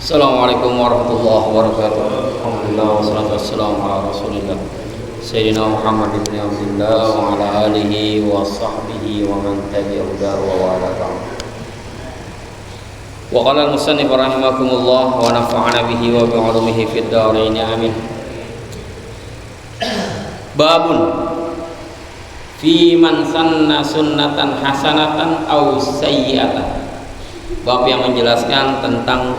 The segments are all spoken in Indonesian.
Assalamualaikum warahmatullahi wabarakatuh. Alhamdulillah wassalatu wassalamu ala Rasulillah Sayyidina Muhammad ibn Abdullah wa ala alihi wa sahbihi wa man tabi'ahu wa wala ba'd. Wa qala al-musannif rahimakumullah wa nafa'ana bihi wa bi'ulumihi fid dharain amin. Babun fi man sanna sunnatan hasanatan aw sayyi'atan. Bab yang menjelaskan tentang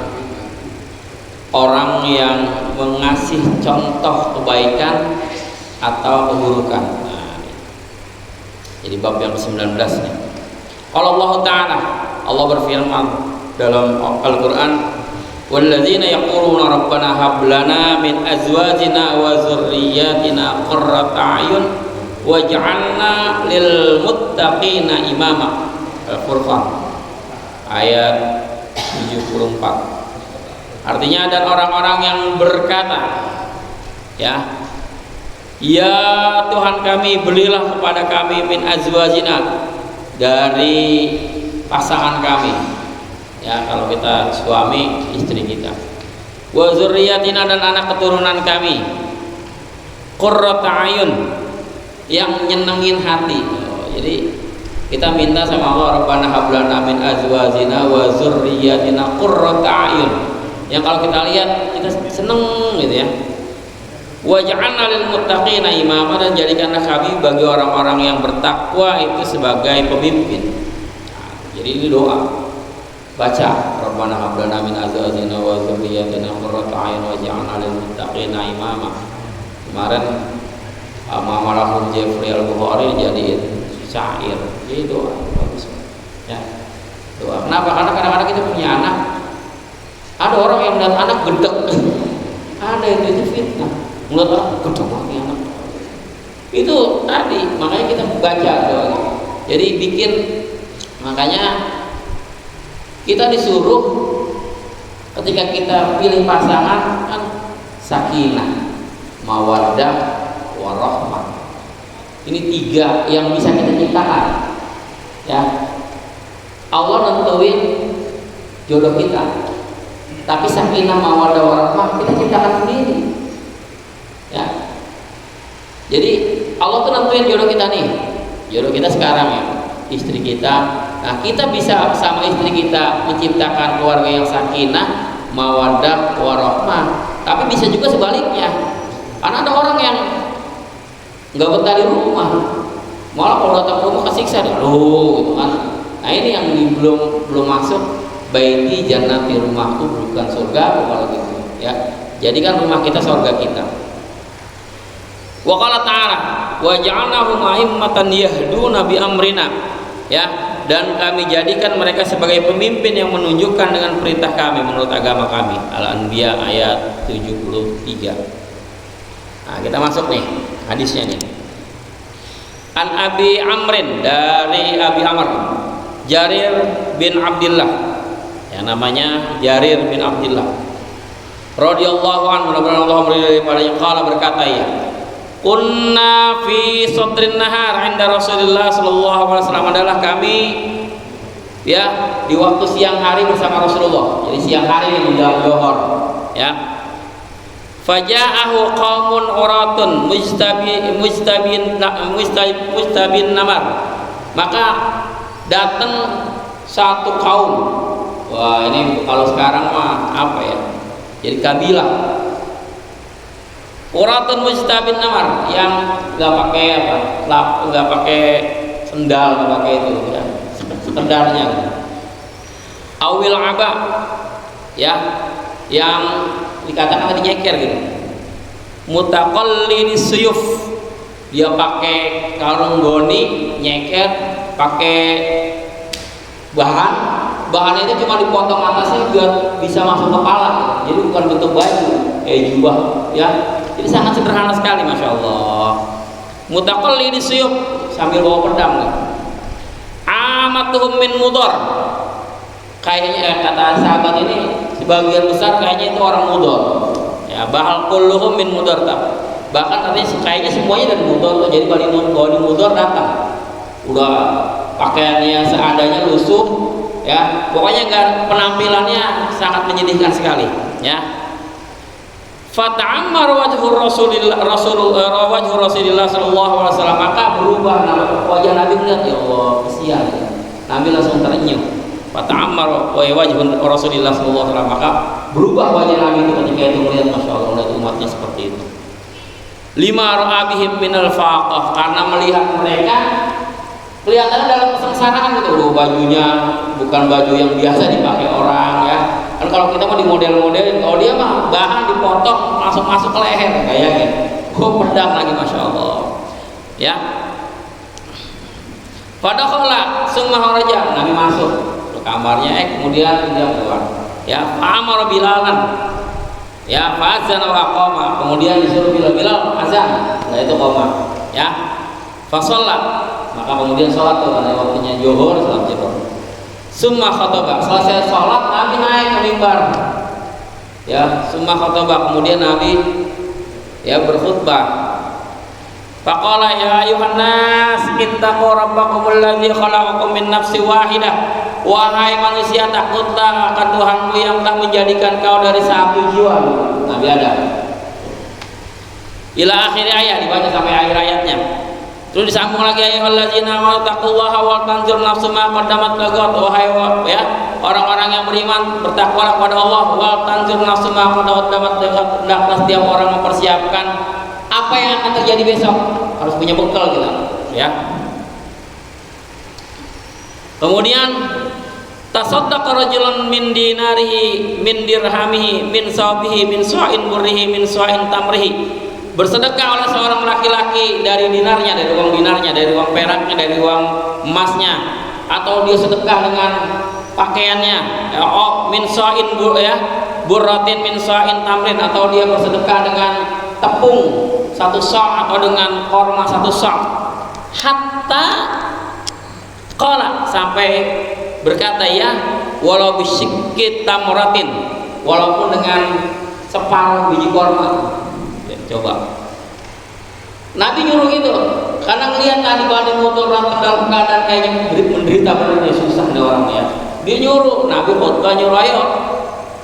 orang yang mengasih contoh kebaikan atau keburukan. Jadi bab yang ke-19 nih. Kalau Allah Ta'ala, Allah berfirman dalam Al-Quran, walladzina yaquluna rabbana hab lana min azwajina wa dzurriyyatina qurrata a'yun waj'alna lil muttaqina imama. Al-Furqan ayat 74. Artinya ada orang-orang yang berkata, ya Tuhan kami, belilah kepada kami min azwajina, dari pasangan kami, ya kalau kita suami istri kita, wa dzurriyyatina, dan anak keturunan kami, qurrata ayun, yang nyenengin hati. Jadi kita minta sama Allah, Rabbana hab lana min azwajina wa dzurriyyatina qurrata ayun, yang kalau kita lihat kita seneng gitu ya. Waj'alna lil muttaqina imama, dan jadikanlah kami bagi orang-orang yang bertakwa itu sebagai pemimpin. Jadi ini doa, baca Rabbana hab lana min azwajina wa dzurriyyatina qurrata a'yun waj'alna lil muttaqina imama. Kemarin Malahum Jeffrey Al-Bukhari jadiin syair. Jadi doa bagus ya. Doa. Kenapa? Karena kadang-kadang kita punya anak, ada orang yang melihat anak gedek, ada itu fitnah. Melihat anak gedek lagi anak. Itu tadi, makanya kita baca doa. Jadi bikin, makanya kita disuruh ketika kita pilih pasangan kan sakinah, mawaddah, warahmah. Ini 3 yang bisa kita ciptakan. Ya, Allah nentuin jodoh kita. Tapi sakinah, mawaddah, warahmah kita ciptakan sendiri. Ya. Jadi Allah tuh nentuin jodoh kita nih. Jodoh kita sekarang ya, istri kita. Nah, kita bisa sama istri kita menciptakan keluarga yang sakinah, mawaddah, warahmah. Tapi bisa juga sebaliknya. Karena ada orang yang nggak betah di rumah, malah kalau datang ke rumah kesiksa deh, gitu kan. Nah ini yang belum masuk baiti jannati, rumahku bukan surga kalau gitu ya. Jadikan rumah kita surga kita. Wa qala ta'ala wa ja'alnahum a'immatan yahduna bi amrina, ya, dan kami jadikan mereka sebagai pemimpin yang menunjukkan dengan perintah kami menurut agama kami. Al-Anbiya ayat 73. Nah, kita masuk nih hadisnya nih. An Abi Amrin, dari Abi Amr, Jarir bin Abdullah, ya namanya Jarir bin Abdullah radhiyallahu anhu, mudah-mudahan Allah meridhai padanya, qala, berkata ya, kunna fi sadrin nahar inda Rasulullah sallallahu alaihi wasallam, adalah kami ya di waktu siang hari bersama Rasulullah. Jadi siang hari menjelang zuhur ya. Faja'ahu qaumun uratun mustabin namar, maka datang satu kaum. Wah, ini kalau sekarang mah apa ya, jadi kabilah. Uratun mustabin namar, yang nggak pakai apa, nggak pakai sendal, nggak pakai itu ya, sekedarnya. Awil aba, ya, yang dikatakan tadi nyeker gitu. Mutaqallidi suyuf, dia pakai kalung goni, nyeker, pakai bahannya itu cuma dipotong atasnya biar bisa masuk kepala. Jadi bukan bentuk baju kayak jubah ya. Jadi sangat sederhana sekali, masya Allah. Mutaqallidi suyuf, sambil bawa pedang gitu. Amatuhum min mudar, kayaknya kata sahabat ini sebagian besar kayaknya itu orang mudar ya. Bahal kulluhum min mudar, bahkan tadi kayaknya semuanya dari mudar. Jadi Bani Mudar datang udah pakaiannya seadanya, lusuh, ya pokoknya penampilannya sangat menyedihkan sekali ya. Fata'ammar wajhu Rasulillah sallallahu alaihi wasallam, maka berubah wajah Nabi. Melihat ya Allah kesian ya. Nabi langsung terenyuh. Fata'ammar wajhu Rasulillah sallallahu alaihi wasallam, maka berubah wajah Nabi itu ketika itu melihat, masya Allah, melihat umatnya seperti itu. Lima ra'a bihim minal faqah, karena melihat mereka kelihatannya dalam kesengsaraan gitu loh, bajunya bukan baju yang biasa dipakai orang ya. Kan kalau kita mah di model-modelin, kalau dia mah bahan dipotong masuk ke leher kayaknya. Pedang lagi, masya Allah ya. Fadakhala summa kharaja, Nabi masuk ke kamarnya, kemudian dia keluar ya. Fa'amara Bilalan ya, fa'azana wa qama, kemudian disuruh Bilal azan, nah itu qoma ya. Fasolat, maka kemudian sholat tuh karena waktunya zuhur, salat zuhur. Summa khotobah, selesai sholat Nabi naik ke mimbar ya. Summa khotobah, kemudian Nabi ya berkhutbah. Faqala ya ayuhan nas ittaqu rabbakumul ladzi khalaqakum min nafsin wahidah, wahai manusia takutlah akan Tuhanmu yang telah menjadikan kau dari satu jiwa. Nabi ada ila akhir ayat, dibaca sampai akhir ayatnya. Terus disambung lagi, ayyuhallazina amanu taqullaha wal tanzur nafsum ma qaddamat lighad, wahai ya orang-orang yang beriman, bertakwalah kepada Allah, wal tanzur nafsum ma qaddamat lighad, hendaklah setiap orang mempersiapkan apa yang akan terjadi besok, harus punya bekal kita ya. Kemudian tasaddaqa rajulun min dinarihi min dirhamihi min sabihi min sa'in burrihi min sa'in tamrihi, bersedekah oleh seorang laki-laki dari dinarnya, dari uang dinarnya, dari uang peraknya, dari uang emasnya, atau dia sedekah dengan pakaiannya ya, min sa'in burratin min sa'in tamrin, atau dia bersedekah dengan tepung satu sa' atau dengan korma satu sa'. Hatta qala, sampai berkata ya, walau bisyikki tamratin, walaupun dengan separuh biji korma. Coba Nabi nyuruh itu karena ngelihat tadi balik motor datang dalam keadaan kayaknya menderita, benernya susah nih orangnya. Dia nyuruh, Nabi khutbah nyuruh, ayo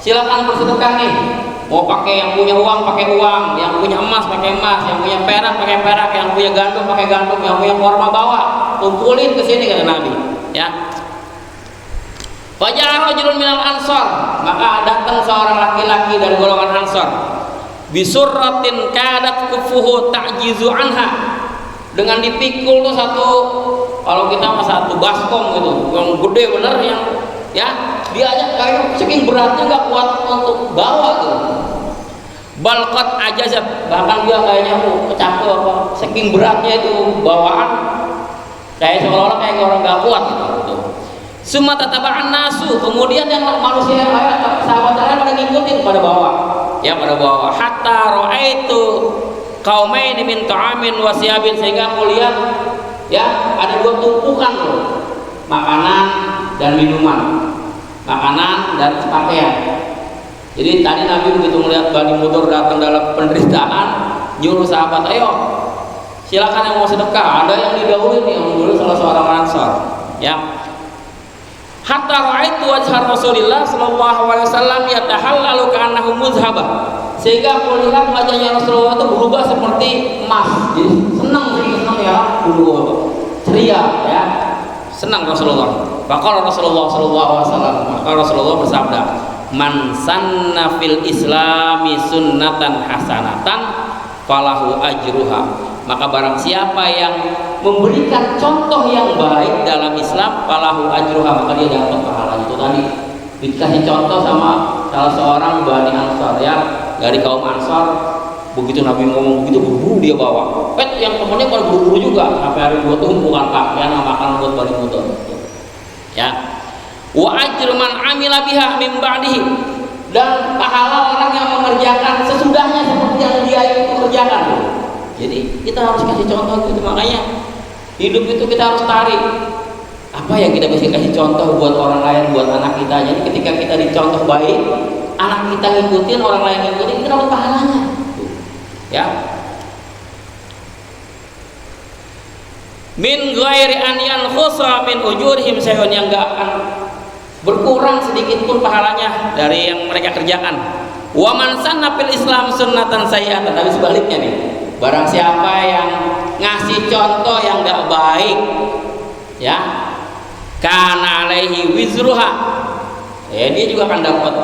silakan bersedekah nih, mau pakai yang punya uang pakai uang, yang punya emas pakai emas, yang punya perak pakai perak, yang punya gandum pakai gandum, yang punya korma bawa, kumpulin ke sini, kata Nabi ya. Faja'a rajulun minal ansar, maka datang seorang laki-laki dari golongan Ansar, bisurratin kadat kufuhu ta'jizu anha, dengan dipikul tuh satu, kalau kita mah satu baskom gitu, yang gede bener, yang ya dia aja kayak saking beratnya nggak kuat untuk bawa tuh. Balqat ajazat, bahkan dia kayaknya kecapek apa, saking beratnya itu bawaan, kayak seolah-olah kayak orang nggak kuat gitu. Summa tataba'an nasu, kemudian yang manusia yang lain, sahabat lain pada ngikutin, pada bawah ya, pada bawah. Hatta ra'aitu qaumaini min ta'amin wa siyabin, sehingga aku lihat ya ada dua tumpukan loh, makanan dan minuman, makanan dan pakaian. Jadi tadi Nabi begitu melihat Bani Mudur datang dalam penderitaan, nyuruh sahabat, ayo silakan yang mau sedekah. Ada yang didahului nih, yang dulu salah seorang Ansar ya. Hatta ra'aitu wajha Rasulillah sallallahu alaihi wasallam yatahallalu ka'annahu muzhabah, sehingga aku lihat wajahnya Rasulullah itu berubah seperti emas. Jadi senang ya, ceria ya, senang Rasulullah. Maka Rasulullah sallallahu alaihi wasallam, maka Rasulullah bersabda, man sanna fil islami sunnatan hasanatan falahu ajruha, maka barang siapa yang memberikan contoh yang baik dalam Islam, falahu ajruha, maka dia dapat pahalanya. Itu tadi dikasih contoh sama salah seorang Bani Ansar ya, dari kaum Ansar. Begitu Nabi ngomong begitu, buru-buru dia bawa. Yang temannya pada buru-buru juga, sampai ada dua tumpukan pakaian sama makanan buat Bani Mudur ya. Wa ajru man amila biha min ba'dihi, dan pahala orang yang mengerjakan sesudahnya seperti yang dia itu kerjakan. Jadi kita harus kasih contoh gitu, makanya hidup itu kita harus tarik apa yang kita bisa kasih contoh buat orang lain, buat anak kita. Jadi ketika kita dicontoh baik, anak kita ngikutin, orang lain ngikutin, kita dapat pahalanya ya. Min ghairi an yanqusa min ujurihim sayun, yang enggak akan berkurang sedikit pun pahalanya dari yang mereka kerjakan. Wa man sanna fil Islam sunnatan sayyi'atan. Tapi sebaliknya nih, barang siapa yang ngasih contoh yang enggak baik, ya, kana alaihi wizruha, ya dia juga akan dapat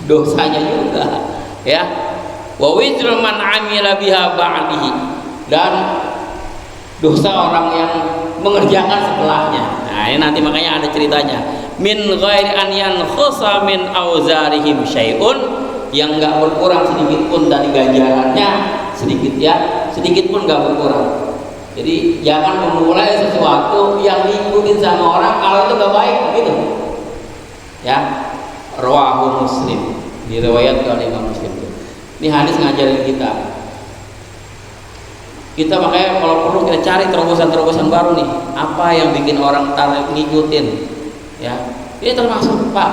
dosanya juga, ya. Wa wizru man amila biha ba'dihi, dan dosa orang yang mengerjakan setelahnya. Nah, ini nanti makanya ada ceritanya. Min ghairi an yanqusa min auzarihim syai'un, yang enggak berkurang sedikit pun dari ganjarannya, sedikit ya, sedikit pun enggak berkurang. Jadi jangan memulai sesuatu yang diikutin sama orang kalau itu enggak baik, begitu. Ya. Rawahu Muslim, diriwayatkan oleh Imam Muslim. Ini hadis ngajarin kita. Kita makanya kalau perlu kita cari terobosan-terobosan baru nih. Apa yang bikin orang tarik ngikutin? Ya, ini termasuk Pak.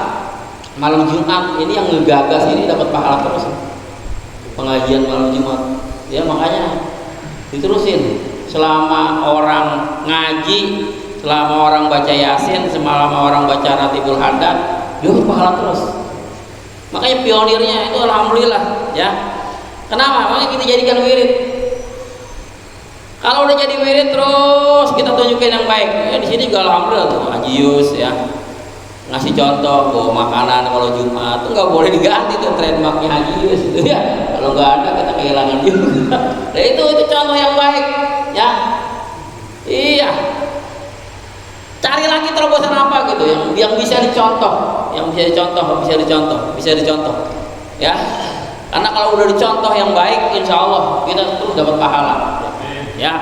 Malam Jumat ini yang ngegagas ini dapat pahala terus. Pengajian malam Jumat. Ya makanya diterusin. Selama orang ngaji, selama orang baca Yasin, selama orang baca Ratibul Haddad, dia berpahala terus. Makanya pionirnya itu alhamdulillah, ya. Kenapa? Makanya kita jadikan wirid. Kalau udah jadi wirid terus kita tunjukin yang baik. Ya di sini juga alhamdulillah tuh Haji Yus ya. Ngasih contoh bawa makanan kalau Jumat tuh nggak boleh diganti tuh trademarknya Haji Yus itu ya. Kalau nggak ada kita kehilangan juga. Nah itu contoh yang baik ya. Iya. Cari lagi terobosan apa gitu yang bisa dicontoh, bisa dicontoh. Ya. Karena kalau udah dicontoh yang baik, insya Allah kita terus dapat pahala. Ya,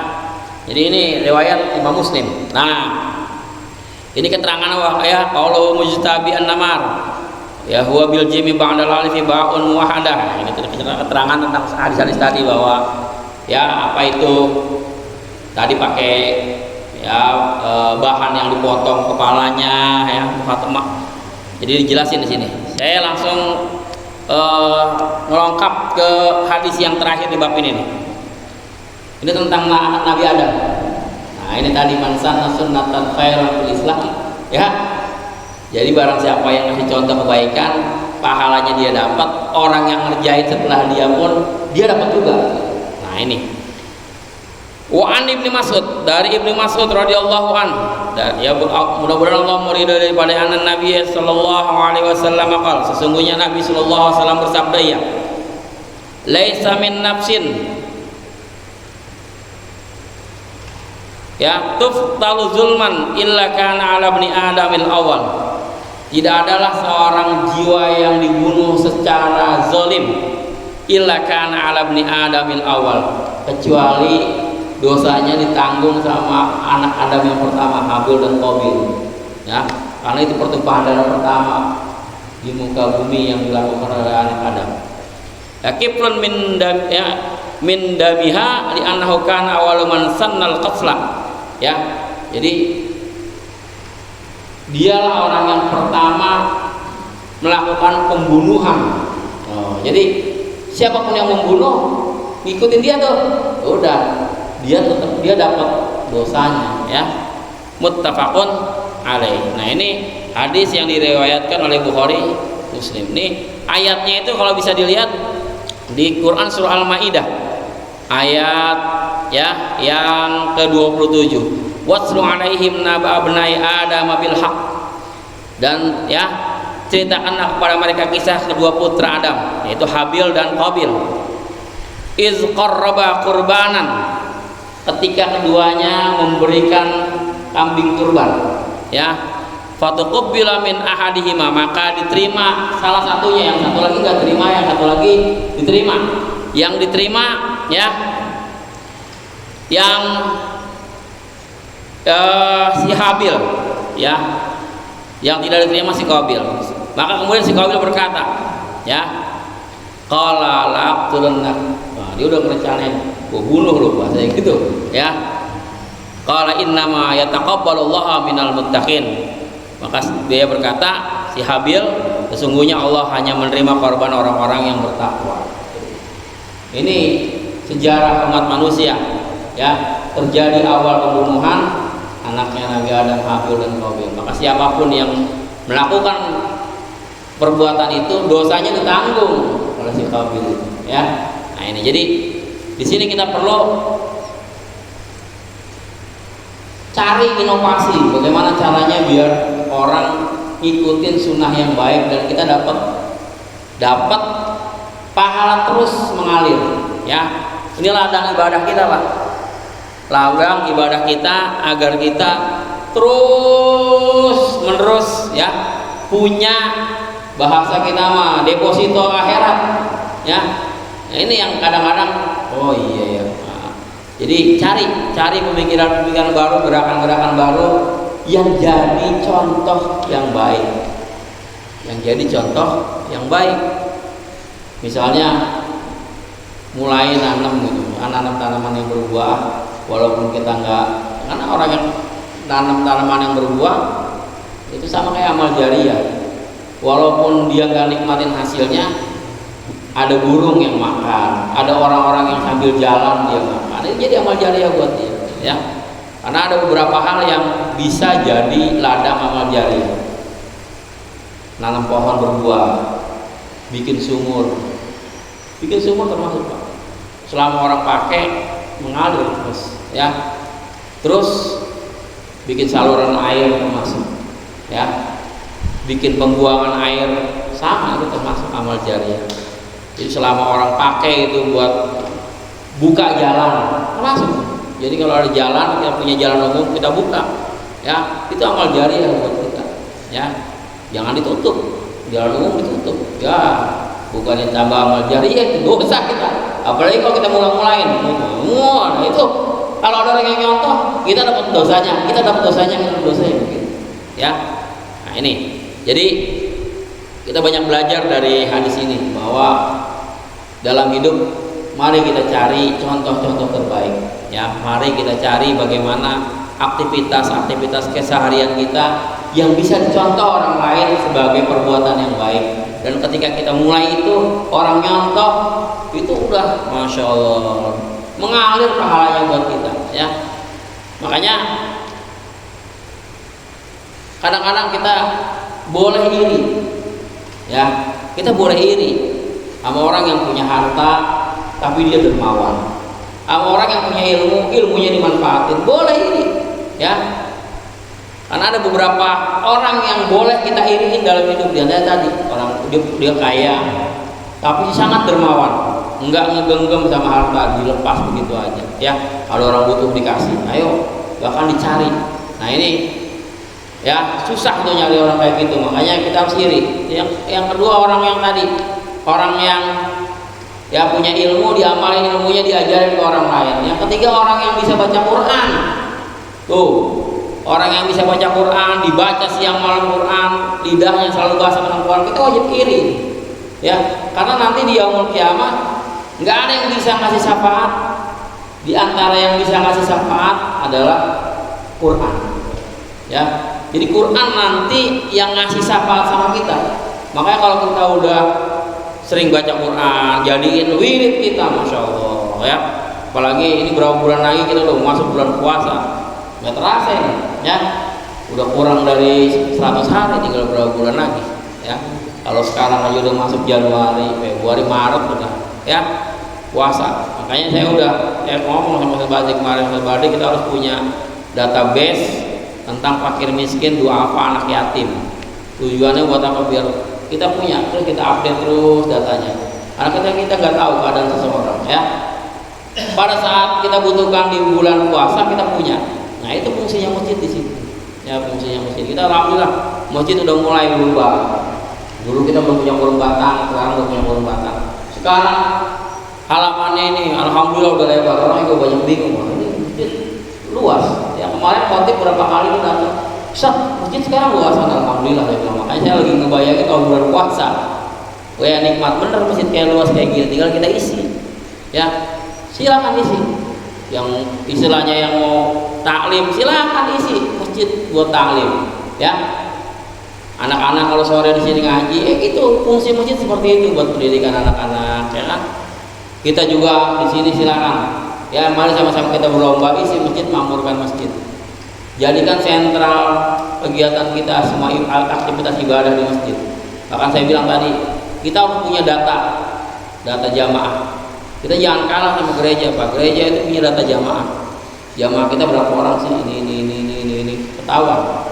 jadi ini riwayat Imam Muslim. Nah, ini keterangan ya kalau mujtabi an-namar, ya huwa bil jimi ba'dal alif ba'un muwahhadah. Ini keterangan tentang hadis-hadis tadi bahwa ya apa itu tadi pakai ya bahan yang dipotong kepalanya ya Fatimah. Jadi dijelasin di sini. Saya langsung melengkap ke hadis yang terakhir di bab ini nih. Ini tentang Nabi Adam. Nah, ini tadi man sanna sunnatan khairan fil Islam, ya. Jadi barang siapa yang ngasih contoh kebaikan, pahalanya dia dapat, orang yang ngerjain setelah dia pun dia dapat juga. Nah, ini. Wa an Ibnu Mas'ud, dari Ibnu Mas'ud radhiyallahu an, dan ya mudah-mudahan Allah meridhai daripada anak Nabi sallallahu alaihi wasallam qala, sesungguhnya Nabi sallallahu alaihi wasallam bersabda ya, laisa min nafsin ya tuftalu zulman illa kana ala ibni adamil awal. Tidak adalah seorang jiwa yang dibunuh secara zalim illa kana ala ibni adamil awal, kecuali dosanya ditanggung sama anak Adam yang pertama, Habil dan Qabil. Ya, karena itu pertumpahan darah pertama di muka bumi yang dilakukan oleh anak Adam. Yakifrun min damiha li annahu kana awwalu man sannal qatla. Ya, jadi dialah orang yang pertama melakukan pembunuhan. Jadi siapapun yang membunuh ngikutin dia tuh, udah dia dapat dosanya ya. Muttafaqun alaih. Nah ini hadis yang diriwayatkan oleh Bukhari Muslim. Nih ayatnya itu kalau bisa dilihat di Quran surah Al-Maidah ayat ya yang ke-27. Waslu alaihim naba abnai Adam bil haq. Dan ya ceritakanlah kepada mereka kisah kedua putra Adam, yaitu Habil dan Qabil. Iz qarraba qurbanan, ketika keduanya memberikan kambing kurban, ya. Fatuqabbila min ahadihima, maka diterima salah satunya, yang satu lagi enggak terima, yang satu lagi diterima. Yang diterima ya yang si Habil, ya. Yang tidak diterima si Qabil. Maka kemudian si Qabil berkata, ya, qala laqtulunnak. Nah, dia udah merencanain, gua bunuh lu, bahasanya gitu, ya. Qala innama yataqabbalullahu minal muttaqin. Maka dia berkata, si Habil, sesungguhnya Allah hanya menerima korban orang-orang yang bertakwa. Ini sejarah umat manusia, ya. Terjadi awal pembunuhan anaknya Nabi Adam, Habil dan Qabil. Maka siapapun yang melakukan perbuatan itu, dosanya ditanggung oleh si Qabil, ya. Nah ini, jadi di sini kita perlu cari inovasi, bagaimana caranya biar orang ikutin sunnah yang baik dan kita dapat pahala terus mengalir, ya. Ini ladang ibadah kita, Pak. Ladang ibadah kita agar kita terus menerus, ya, punya bahasa kita mah deposito akhirat, ya. Nah, ini yang kadang-kadang oh iya ya. Nah, jadi cari pemikiran-pemikiran baru, gerakan-gerakan baru yang jadi contoh yang baik. Yang jadi contoh yang baik. Misalnya mulai nanam gitu, nanam tanaman yang berbuah, walaupun kita enggak, karena orang yang nanam tanaman yang berbuah itu sama kayak amal jariah, walaupun dia nggak nikmatin hasilnya, ada burung yang makan, ada orang-orang yang sambil jalan dia makan, ini jadi amal jariah buat dia, ya. Karena ada beberapa hal yang bisa jadi ladang amal jariah. Nanam pohon berbuah, bikin sumur termasuk, Pak. Selama orang pakai mengalir terus, ya. Terus bikin saluran air termasuk, ya. Bikin pembuangan air sama, itu termasuk amal jariah. Jadi selama orang pakai itu buat buka jalan termasuk. Jadi kalau ada jalan, kita punya jalan umum, kita buka, ya, itu amal jariah buat kita, ya. Jangan ditutup, jalan umum ditutup, ya. Bukannya tambah amal jariah, itu dosa kita. Apalagi kalau kita mulai-mulain, nah itu kalau ada orang yang nyontoh, kita dapat dosanya, kita gitu, ya. Nah ini, jadi kita banyak belajar dari hadis ini bahwa dalam hidup mari kita cari contoh-contoh terbaik, ya. Mari kita cari bagaimana aktivitas keseharian kita yang bisa dicontoh orang lain sebagai perbuatan yang baik. Dan ketika kita mulai itu, orang nyontoh itu udah masya Allah mengalir pahalanya buat kita, ya. Makanya kadang-kadang kita boleh iri, ya. Kita boleh iri sama orang yang punya harta tapi dia dermawan, sama orang yang punya ilmunya dimanfaatin, boleh iri, ya. Karena ada beberapa orang yang boleh kita iriin dalam hidup dia. Tadi orang dia kaya tapi sangat dermawan, enggak ngegenggam sama harta, dilepas begitu aja, ya. Kalau orang butuh dikasih, ayo, bahkan dicari. Nah ini, ya, susah tuh nyari orang kayak gitu, makanya kita harus iri. Yang kedua, orang yang tadi, orang yang ya punya ilmu, diamalin ilmunya, diajarin ke orang lain. Yang ketiga, orang yang bisa baca Quran. Tuh, orang yang bisa baca Quran, dibaca siang malam Quran, lidahnya selalu basah dengan Quran, kita wajib iri, ya. Karena nanti di yaumul kiamah nggak ada yang bisa ngasih syafaat. Di antara yang bisa ngasih syafaat adalah Quran, ya. Jadi Quran nanti yang ngasih syafaat sama kita. Makanya kalau kita udah sering baca Quran, jadiin wirid kita, masya Allah, ya. Apalagi ini berapa bulan lagi kita udah masuk bulan puasa, nggak terasa ini, ya. Udah kurang dari 100 hari, tinggal berapa bulan lagi, ya. Kalau sekarang aja udah masuk Januari, Februari, Maret udah, ya, puasa. Makanya saya ngomong sama Mas Badi kemarin, Mas Badi, kita harus punya database tentang fakir miskin, duafa, anak yatim. Tujuannya buat apa? Biar kita punya, terus kita update terus datanya. Karena kita nggak tahu keadaan seseorang, ya. Pada saat kita butuhkan di bulan puasa kita punya. Nah itu fungsinya masjid di situ. Ya, fungsinya masjid. Kita alhamdulillah masjid udah mulai berubah. Dulu kita belum punya burung batang, sekarang udah punya burung batang. Sekarang halamannya ini alhamdulillah udah lebar. Orang juga banyak bingung, ini masjid luas. Ya kemarin khotib berapa kali itu datang. Ustaz, masjid sekarang luasan, alhamdulillah saya bilang. Makanya saya lagi ngebayangin kalau bulan puasa, wah nikmat bener masjid kayak luas kayak gini, tinggal kita isi. Ya, silakan isi. Yang istilahnya yang mau taklim, silakan isi masjid buat taklim. Ya, anak-anak kalau sore di sini ngaji, itu fungsi masjid seperti itu buat pendidikan anak-anak, ya kan? Kita juga di sini silakan. Ya, mari sama-sama kita berlomba isi masjid, makmurkan masjid. Jadikan sentral kegiatan kita, semua aktivitas ibadah di masjid. Bahkan saya bilang tadi, kita harus punya data jamaah. Kita jangan kalah sama gereja, Pak. Gereja itu punya data jamaah. Jamaah kita berapa orang sih? Ini ketahuan.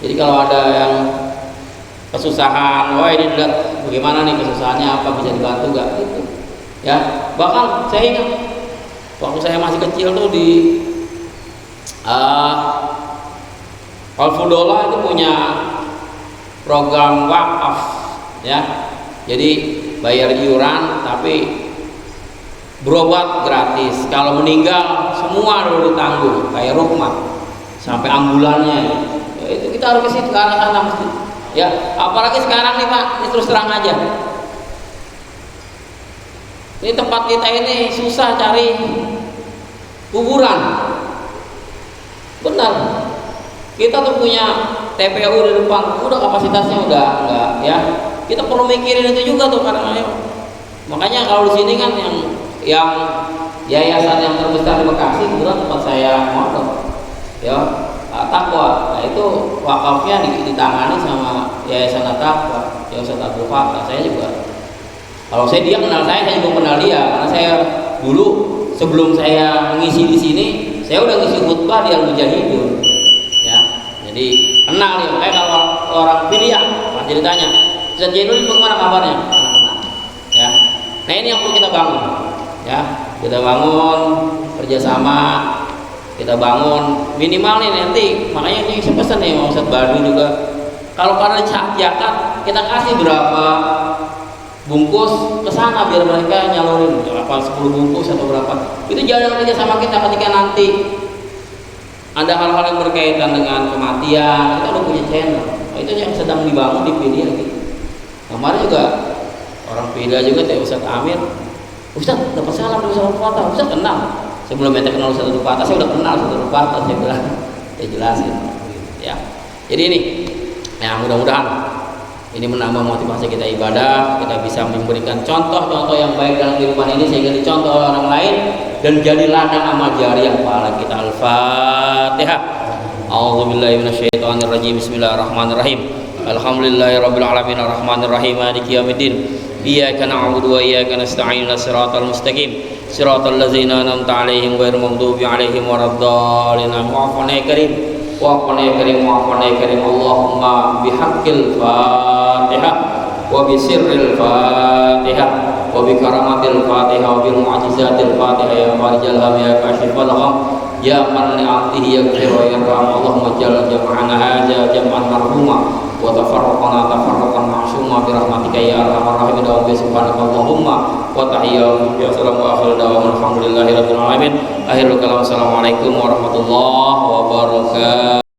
Jadi kalau ada yang kesusahan, wah ini lihat bagaimana nih kesusahannya, apa bisa dibantu gak gitu. Ya, bahkan saya ingat waktu saya masih kecil tuh di Al-Fudola itu punya program wakaf, ya. Jadi bayar iuran tapi berobat gratis. Kalau meninggal semua dulu ditanggung, kayak rumah sampai ambulannya. Ya, itu kita harus ke situ, ke arah sana mesti. Ya, apalagi sekarang nih Pak, ini terus terang aja. Ini tempat kita ini susah cari kuburan. Benar. Kita tuh punya TPU di depan, udah kapasitasnya udah enggak, ya. Kita perlu mikirin itu juga tuh karena makanya kalau di sini kan yang yayasan yang terbesar di Bekasi kebetulan tempat saya mondok, ya, Takwa. Nah itu wakafnya ditangani sama Yayasan Takwa, Yayasan Abdul Fatah. Saya juga, kalau dia kenal saya juga kenal dia karena saya dulu sebelum saya ngisi di sini, saya udah ngisi khutbah di Al-Mujahidun, ya. Jadi kenal ya. Makanya kalau orang pilih jadi tanya, Ustaz Jainul bagaimana kabarnya? Ya. Nah ini yang perlu kita bangun, ya. Kita bangun kerjasama, kita bangun minimal nih nanti. Makanya ini saya pesan nih sama Ustaz Badwi juga. Kalau pada saat zakat kita kasih berapa bungkus ke sana biar mereka nyalurin apa 10 bungkus atau berapa. Itu jalan kerja sama kita ketika nanti ada hal-hal yang berkaitan dengan kematian, kita udah punya channel. Nah, itu yang sedang dibangun di Pidia gitu. Kemarin juga orang Pidia juga tuh Ustaz Amir. Ustaz dapat salam dari Ustaz Fatah. Ustaz kenal. Sebelum ente kenal Ustaz Fatah, saya udah kenal Ustaz Fatah. Saya bilang, saya jelasin. Ya. Jadi ini, ya mudah-mudahan ini menambah motivasi kita ibadah, kita bisa memberikan contoh-contoh yang baik dalam kehidupan ini sehingga dicontoh oleh orang lain dan jadi ladang amal jariah pahala kita. Al-Fatihah. A'udzubillahi minasyaitonirrajim. Bismillahirrahmanirrahim. Alhamdulillahirabbil alamin arrahmanir rahim maliki yaumiddin. Iyyaka na'budu wa iyyaka nasta'in shiratal mustaqim shiratal ladzina an'amta 'alaihim ghairil maghdubi 'alaihim waladdallin. Wa'afana ya karim. Wa'afana ya karim. Wa'afana ya karim. Allahumma bihaqqil Fatihah wa bisirril Fatihah wa bikaramatil Fatihah wa bil mu'jizatil Fatihah ya farijal ham ya kashifal gham ya man ni'atihi yaghfir wa yarham. Allahumma ja'al jam'ana hadza jam'an marhuma wa tafarraqana tafarraqan ma'suma bi rahmatika ya arhamar rahimin. Wa subhanakallahumma wa tahiyyatu ya salamu akhir da'wana alhamdulillahi rabbil alamin. Akhirul kalam assalamualaikum warahmatullahi wabarakatuh.